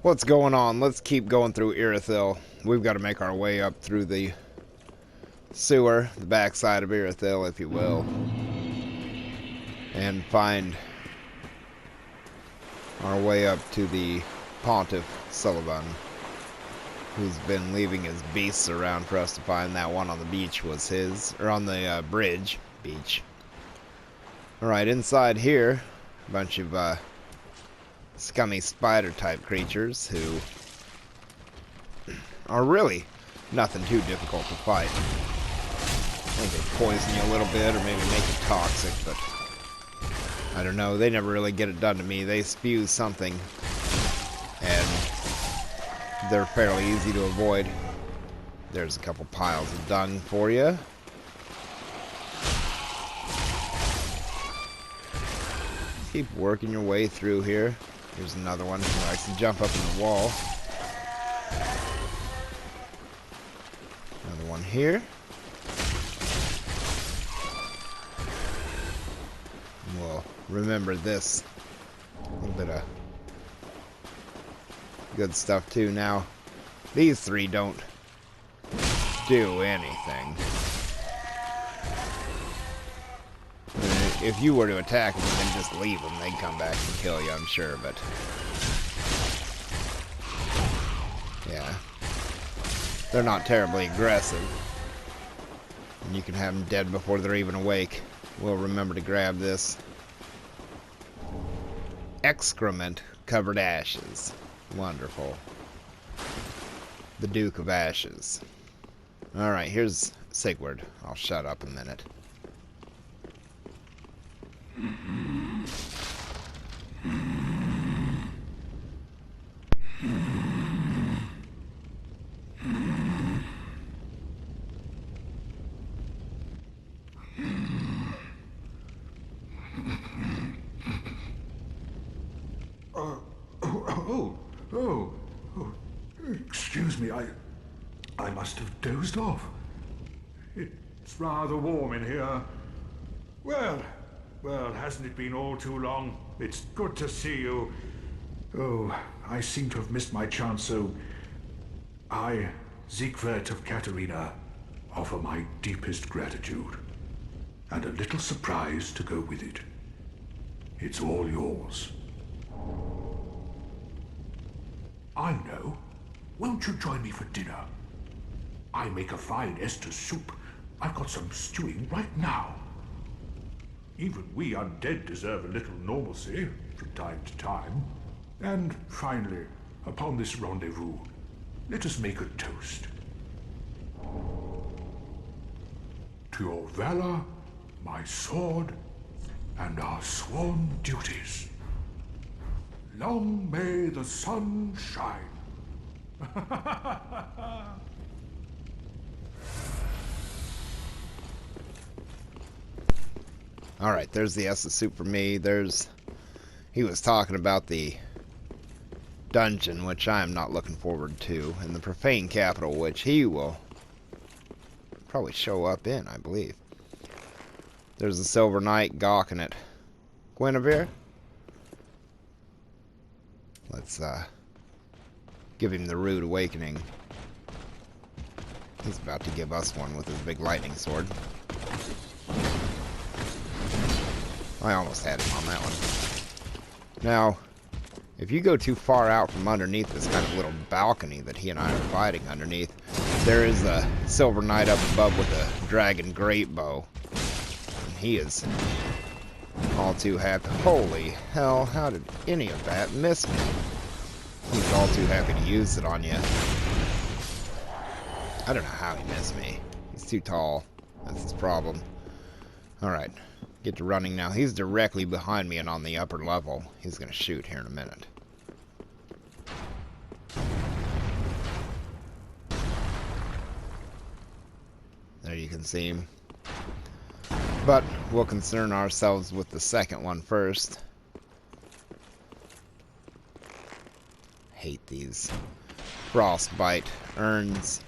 What's going on? Let's keep going through Irithyll. We've got to make our way up through the sewer, the backside of Irithyll, if you will, and find our way up to the Pontiff Sullivan, who's been leaving his beasts around for us to find. That one on the beach was his, or on the beach. Alright, inside here, a bunch of scummy spider-type creatures who are really nothing too difficult to fight. I think they poison you a little bit, or maybe make you toxic, but I don't know. They never really get it done to me. They spew something, and they're fairly easy to avoid. There's a couple piles of dung for you. Keep working your way through here. Here's another one who likes to jump up in the wall. Another one here. We'll remember this. A little bit of good stuff too. Now, these three don't do anything. If you were to attack them and then just leave them, they'd come back and kill you, I'm sure, but yeah. They're not terribly aggressive. And you can have them dead before they're even awake. We'll remember to grab this. Excrement covered ashes. Wonderful. The Duke of Ashes. Alright, here's Siegward. I'll shut up a minute. Excuse me, I must have dozed off. It's rather warm in here. Well, hasn't it been all too long? It's good to see you. Oh, I seem to have missed my chance, so I, Siegward of Katarina, offer my deepest gratitude. And a little surprise to go with it. It's all yours. I know. Won't you join me for dinner? I make a fine Esther soup. I've got some stewing right now. Even we undead deserve a little normalcy from time to time. And finally, upon this rendezvous, let us make a toast. To your valor, my sword, and our sworn duties. Long may the sun shine. Alright, there's the Estus soup for me. He was talking about the dungeon, which I am not looking forward to, and the profane capital, which he will probably show up in, I believe. There's the Silver Knight gawking at Guinevere. Let's give him the rude awakening. He's about to give us one with his big lightning sword. I almost had him on that one. Now, if you go too far out from underneath this kind of little balcony that he and I are fighting underneath, there is a Silver Knight up above with a dragon great bow. And he is all too happy. Holy hell, how did any of that miss me? He's all too happy to use it on you. I don't know how he missed me. He's too tall. That's his problem. Alright. Get to running now. He's directly behind me and on the upper level. He's going to shoot here in a minute. There you can see him. But we'll concern ourselves with the second one first. Hate these frostbite urns.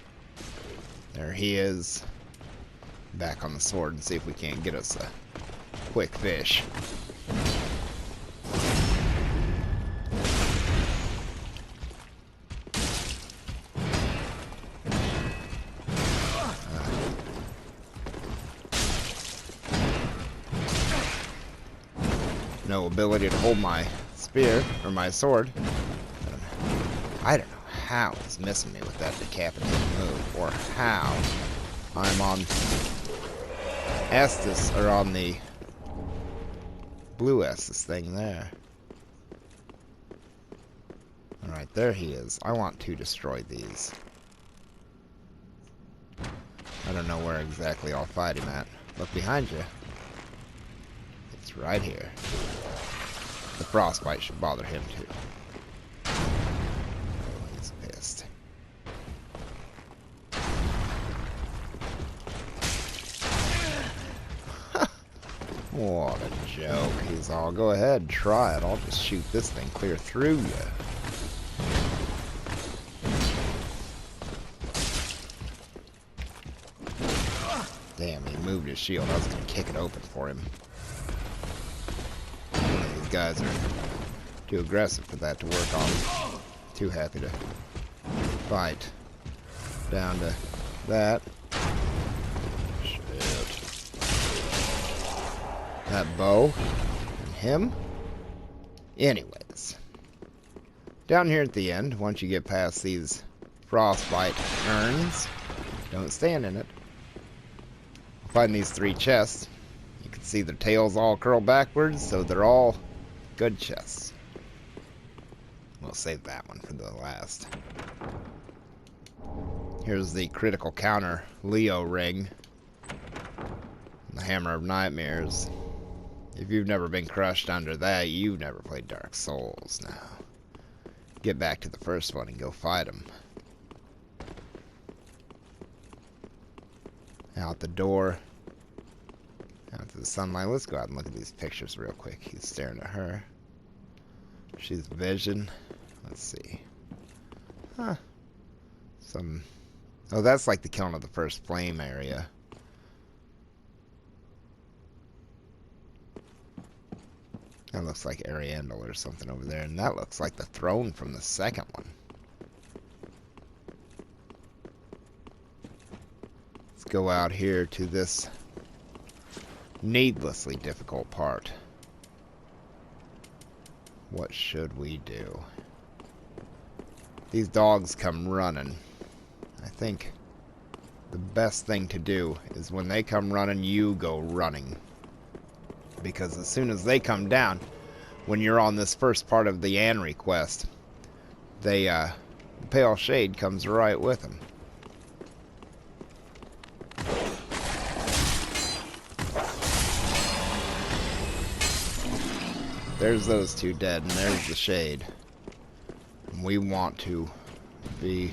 There he is. Back on the sword and see if we can't get us a quick fish. no ability to hold my spear, or my sword. I don't know how he's missing me with that decapitating move, or how I'm on Estus, or on the blue Estus thing there. Alright, there he is. I want to destroy these. I don't know where exactly I'll fight him at. Look behind you. It's right here. The frostbite should bother him too. Oh, he's pissed. What a joke. He's all, go ahead, try it. I'll just shoot this thing clear through you. Damn, he moved his shield. I was going to kick it open for him. These guys are too aggressive for that to work on. Too happy to fight. Down to that. Shit. That bow. And him. Anyways. Down here at the end, once you get past these frostbite urns, don't stand in it. Find these 3 chests. You can see their tails all curl backwards, so they're all good chests. We'll save that one for the last. Here's the critical counter Leo ring. The Hammer of Nightmares. If you've never been crushed under that, you've never played Dark Souls now. Get back to the first one and go fight him. Out the door. Out to the sunlight. Let's go out and look at these pictures real quick. He's staring at her. She's Vision. Let's see. Huh. Oh, that's like the killing of the first flame area. That looks like Ariandel or something over there. And that looks like the throne from the second one. Go out here to this needlessly difficult part. What should we do? These dogs come running. I think the best thing to do is when they come running, you go running. Because as soon as they come down, when you're on this first part of the Anri quest, the Pale Shade comes right with them. There's those 2 dead, and there's the Shade. And we want to be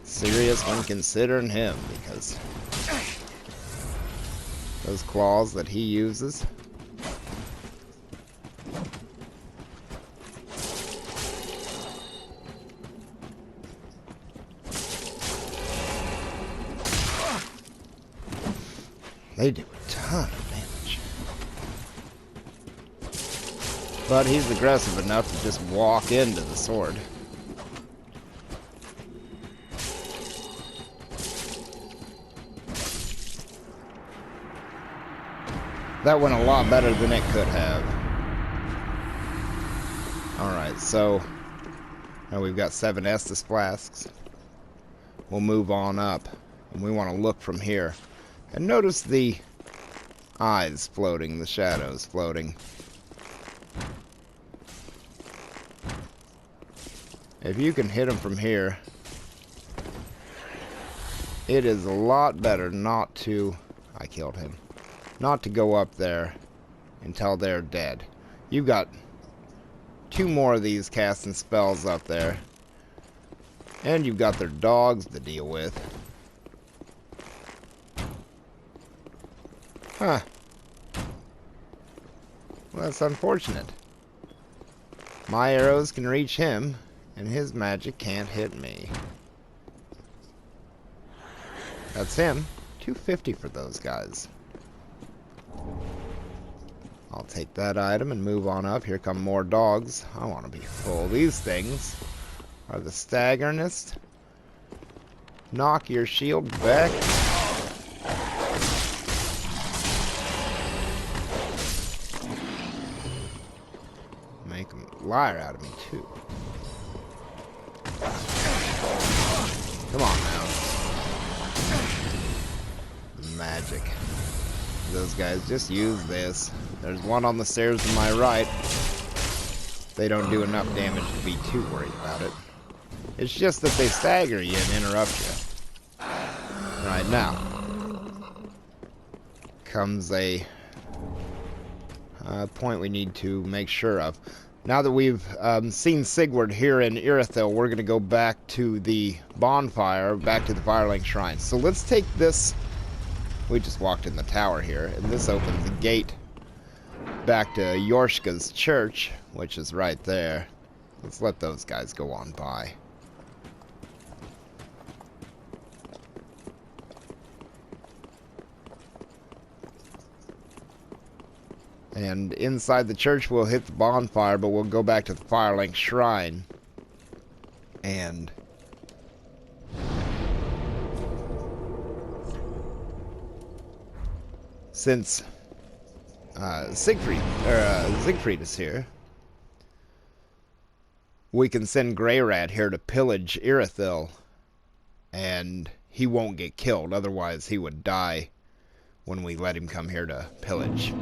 serious when considering him, because those claws that he uses. They do a ton of damage. But he's aggressive enough to just walk into the sword. That went a lot better than it could have. Alright, so now we've got 7 Estus flasks. We'll move on up, and we want to look from here. And notice the eyes floating, the shadows floating. If you can hit them from here, it is a lot better not to... I killed him. Not to go up there until they're dead. You've got 2 more of these casting spells up there. And you've got their dogs to deal with. Huh. Well, that's unfortunate. My arrows can reach him, and his magic can't hit me. That's him. 250 for those guys. I'll take that item and move on up. Here come more dogs. I want to be full. These things are the staggerest. Knock your shield back. liar out of me, too. Come on now. Magic. Those guys just use this. There's one on the stairs to my right. They don't do enough damage to be too worried about it. It's just that they stagger you and interrupt you. Right now comes a point we need to make sure of. Now that we've seen Siegward here in Irithyll, we're going to go back to the bonfire, back to the Firelink Shrine. So let's take this. We just walked in the tower here, and this opens the gate back to Yorshka's church, which is right there. Let's let those guys go on by. And inside the church we'll hit the bonfire, but we'll go back to the Firelink Shrine. And since Siegfried is here, we can send Greitat here to pillage Irithyll, and he won't get killed. Otherwise, he would die when we let him come here to pillage.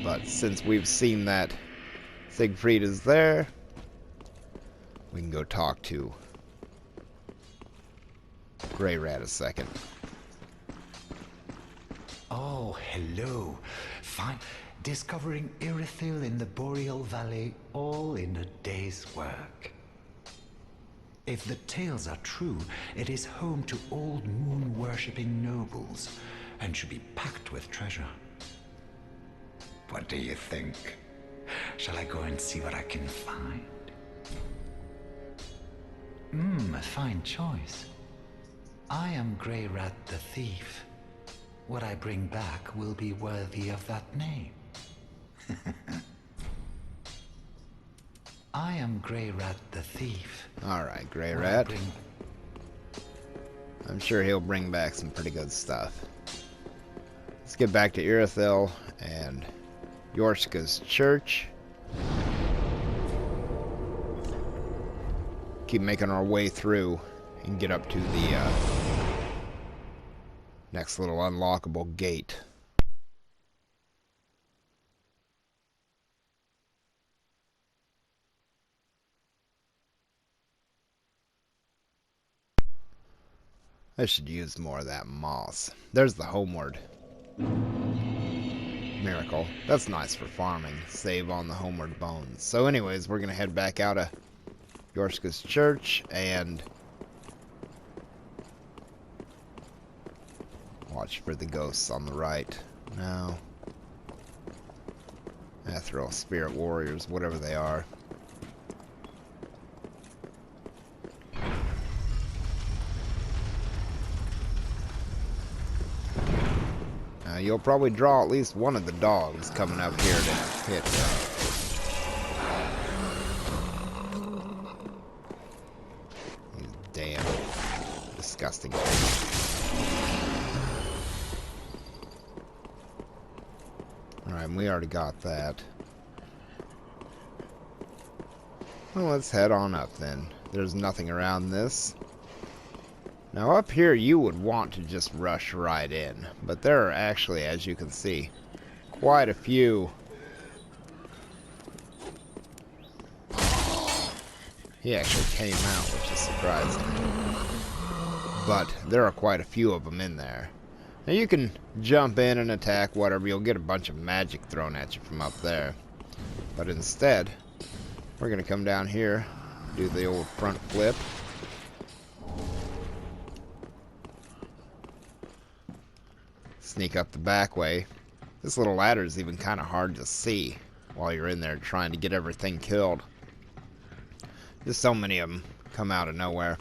But since we've seen that Siegfried is there, we can go talk to Greitat a second. Oh, hello. Fine. Discovering Irithyll in the Boreal Valley, all in a day's work. If the tales are true, it is home to old moon-worshipping nobles, and should be packed with treasure. What do you think? Shall I go and see what I can find? A fine choice. I am Greitat the Thief. What I bring back will be worthy of that name. I am Greitat the Thief. Alright, Greitat. I'm sure he'll bring back some pretty good stuff. Let's get back to Irithyll and Yorshka's church. Keep making our way through and get up to the next little unlockable gate. I should use more of that moss. There's the homeward miracle. That's nice for farming. Save on the homeward bones. So anyways, we're going to head back out of Yorshka's church and watch for the ghosts on the right. Now, Ethereal Spirit Warriors, whatever they are. You'll probably draw at least one of the dogs coming up here to hit these damn disgusting things. Alright, we already got that. Well, let's head on up then. There's nothing around this. Now up here you would want to just rush right in, but there are actually, as you can see, quite a few. He actually came out, which is surprising. But there are quite a few of them in there. Now you can jump in and attack whatever, you'll get a bunch of magic thrown at you from up there. But instead, we're going to come down here, do the old front flip. Sneak up the back way. This little ladder is even kind of hard to see while you're in there trying to get everything killed. There's so many of them come out of nowhere.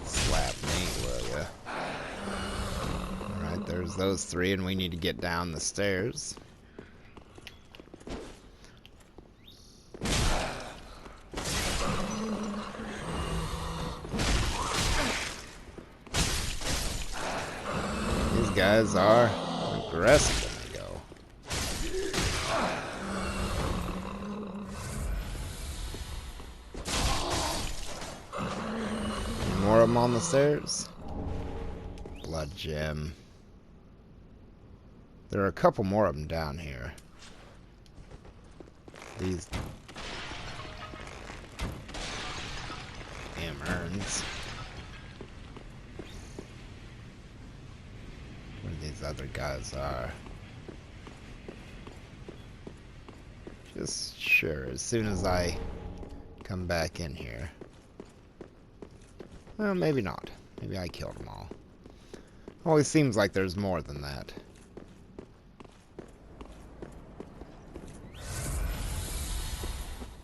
Slap me, will ya? Alright, there's those three, and we need to get down the stairs. guys are aggressive when they go. Any more of them on the stairs? Blood gem. There are a couple more of them down here. These damn urns. Where these other guys are. Just sure, as soon as I come back in here. Well, maybe not. Maybe I killed them all. Always seems like there's more than that.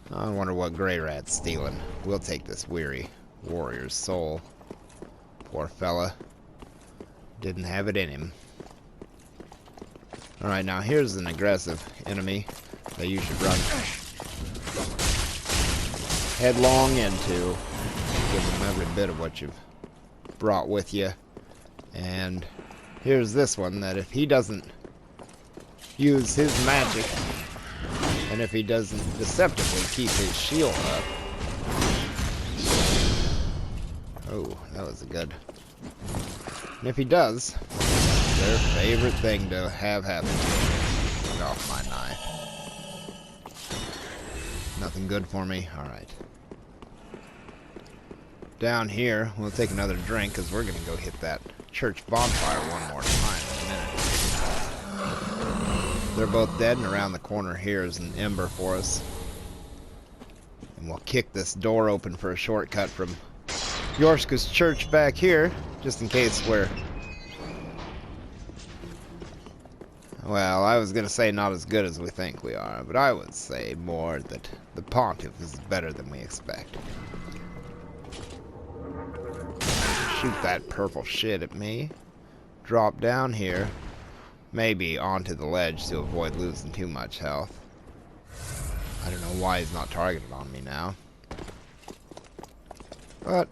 I wonder what Greitat's stealing. We'll take this weary warrior's soul. Poor fella. Didn't have it in him. Alright, now here's an aggressive enemy that you should run headlong into. Give them every bit of what you've brought with you. And here's this one that if he doesn't use his magic, and if he doesn't deceptively keep his shield up. Oh, that was good. And if he does, their favorite thing to have happen. Get off my knife. Nothing good for me? Alright. Down here, we'll take another drink because we're going to go hit that church bonfire one more time in a minute. They're both dead, and around the corner here is an ember for us. And we'll kick this door open for a shortcut from Yorska's church back here, just in case we're... Well, I was going to say not as good as we think we are, but I would say more that the Pontiff is better than we expect. Shoot that purple shit at me. Drop down here. Maybe onto the ledge to avoid losing too much health. I don't know why he's not targeted on me now. But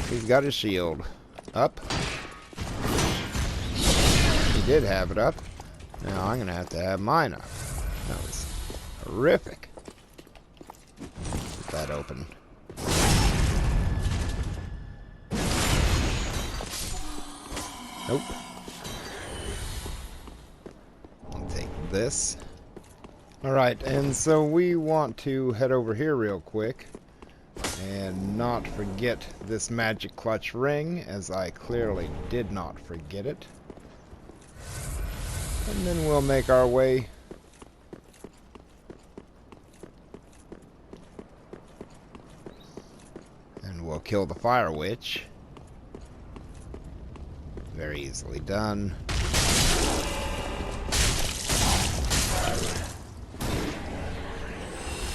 he's got his shield up. He did have it up. Now I'm going to have mine up. That was horrific. Get that open. Nope. I'll take this. Alright, and so we want to head over here real quick and not forget this magic clutch ring, as I clearly did not forget it. And then we'll make our way and we'll kill the fire witch. Very easily done.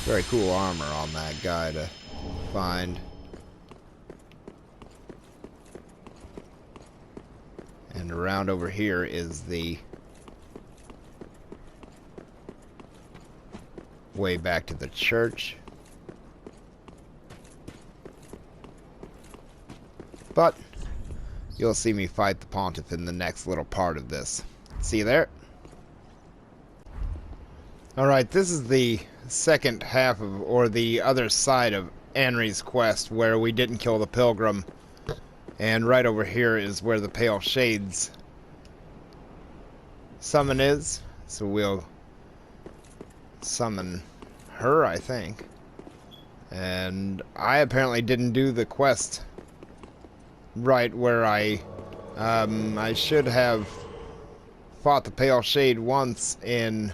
Very cool armor on that guy to find. And around over here is the way back to the church. But you'll see me fight the Pontiff in the next little part of this. See you there? Alright, this is the second half of, or the other side of Anri's quest, where we didn't kill the pilgrim. And right over here is where the Pale Shade's summon is. So we'll summon her, I think. And I apparently didn't do the quest right where I should have fought the Pale Shade once in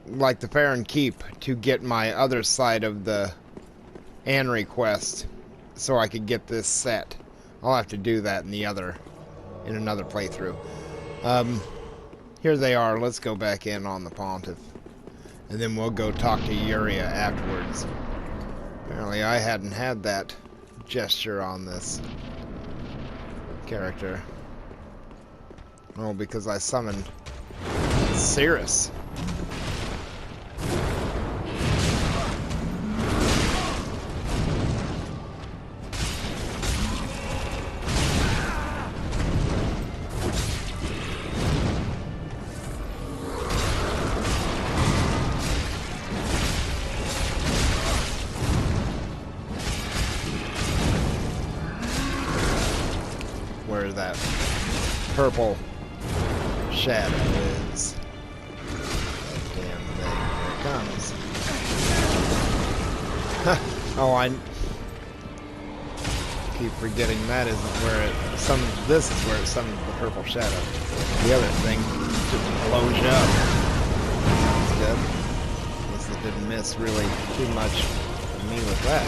like the Farron Keep to get my other side of the Anri quest so I could get this set. I'll have to do that in another playthrough. Here they are. Let's go back in on the Pontiff. And then we'll go talk to Yuria afterwards. Apparently I hadn't had that gesture on this character. Oh, because I summoned Cirrus. where that purple shadow is. That damn thing. Here it comes. Oh, I keep forgetting that isn't where it this is where it summons the purple shadow. The other thing just blows you up. Sounds good. Guess it didn't miss really too much of me with that.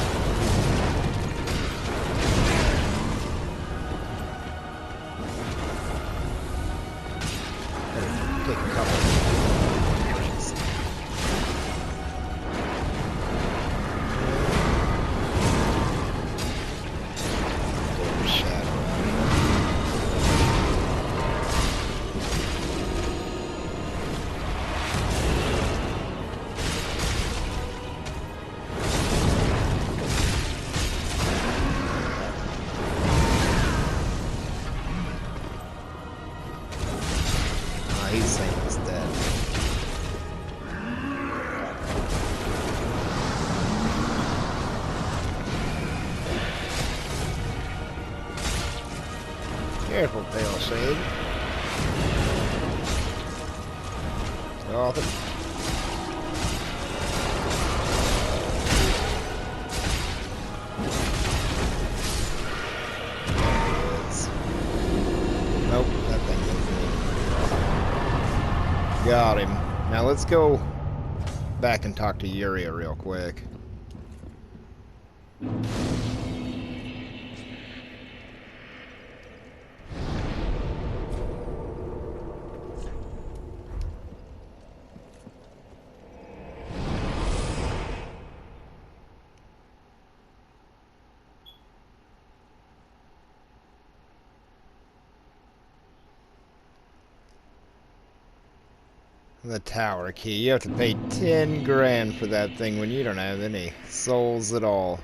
Take a couple drinks. Damn shadow out here. He's saying he's dead. Careful, Pale Shade. Oh, nope, that thing isn't. Got him. Now let's go back and talk to Yuria real quick. The tower key. You have to pay 10 grand for that thing when you don't have any souls at all.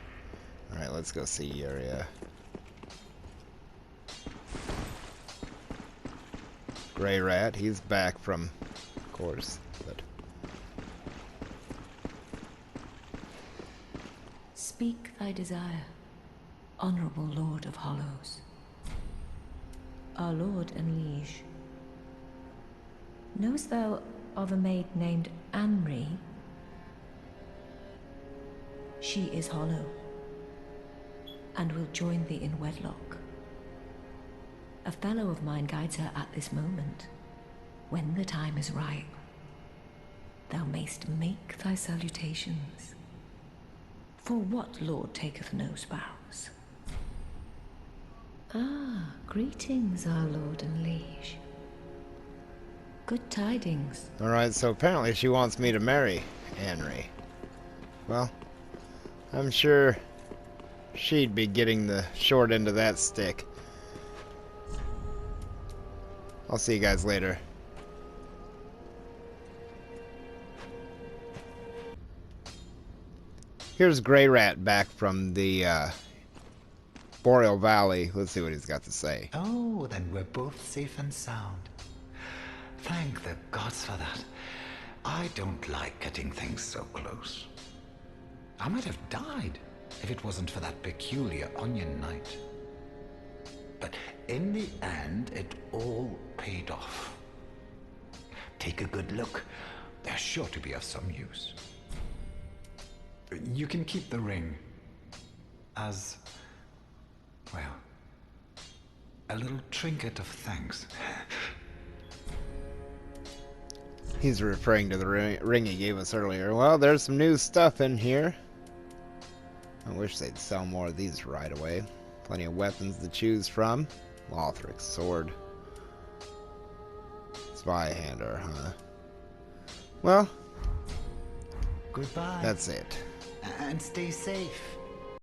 Alright, let's go see Yuria. Greitat, he's back from, of course, but... Speak thy desire, honorable Lord of Hollows. Our lord and liege. Knowest thou of a maid named Anri? She is hollow, and will join thee in wedlock. A fellow of mine guides her at this moment. When the time is ripe, thou mayst make thy salutations. For what lord taketh no spouse? Ah, greetings, our lord and liege. Good tidings. Alright, so apparently she wants me to marry Anri. Well, I'm sure she'd be getting the short end of that stick. I'll see you guys later. Here's Greitat back from the Boreal Valley. Let's see what he's got to say. Oh, then we're both safe and sound. Thank the gods for that. I don't like getting things so close. I might have died if it wasn't for that peculiar onion knight. But in the end, it all paid off. Take a good look. They're sure to be of some use. You can keep the ring as, well, a little trinket of thanks. He's referring to the ring he gave us earlier. Well, there's some new stuff in here. I wish they'd sell more of these right away. Plenty of weapons to choose from. Lothric's sword. Zweihander, huh? Well, Goodbye. that's it. And stay safe.